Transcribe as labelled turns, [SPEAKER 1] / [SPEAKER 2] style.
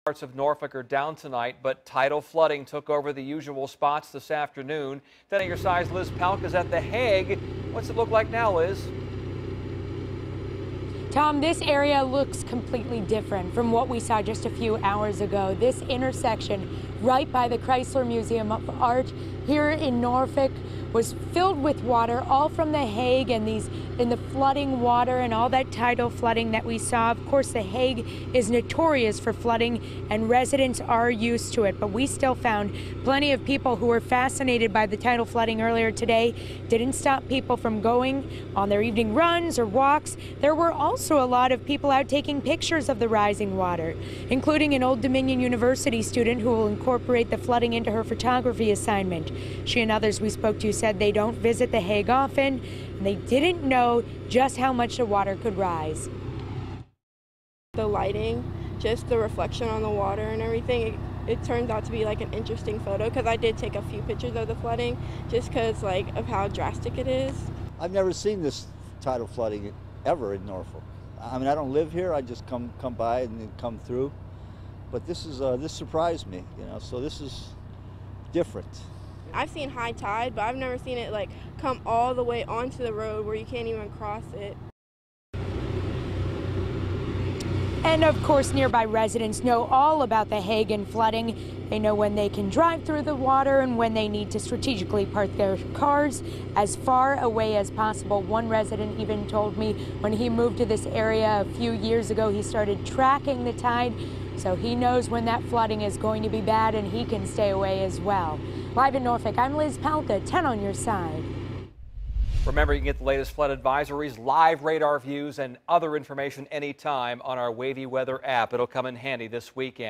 [SPEAKER 1] Parts of Norfolk are down tonight, but tidal flooding took over the usual spots this afternoon. 10 on your side's Liz Palka's at the Hague. What's it look like now, Liz?
[SPEAKER 2] Tom, this area looks completely different from what we saw just a few hours ago. This intersection right by the Chrysler Museum of Art here in Norfolk was filled with water, all from the Hague and the flooding water and all that tidal flooding that we saw. Of course, the Hague is notorious for flooding and residents are used to it, but we still found plenty of people who were fascinated by the tidal flooding earlier today. Didn't stop people from going on their evening runs or walks. There were also a lot of people out taking pictures of the rising water, including an Old Dominion University student who will incorporate the flooding into her photography assignment. She and others we spoke to said they don't visit the Hague often, and they didn't know just how much the water could rise.
[SPEAKER 3] The lighting, just the reflection on the water and everything, it turned out to be like an interesting photo because I did take a few pictures of the flooding just because of how drastic it is.
[SPEAKER 4] I've never seen this tidal flooding ever in Norfolk. I mean, I don't live here. I just come by and then come through. But this surprised me, so this is different.
[SPEAKER 3] I've seen high tide, but I've never seen it come all the way onto the road where you can't even cross it.
[SPEAKER 2] And of course, nearby residents know all about the Hague and flooding. They know when they can drive through the water and when they need to strategically park their cars as far away as possible. One resident even told me when he moved to this area a few years ago, he started tracking the tide, so he knows when that flooding is going to be bad and he can stay away as well. Live in Norfolk, I'm Liz Palka, 10 on your side.
[SPEAKER 1] Remember, you can get the latest flood advisories, live radar views, and other information anytime on our Wavy Weather app. It'll come in handy this weekend.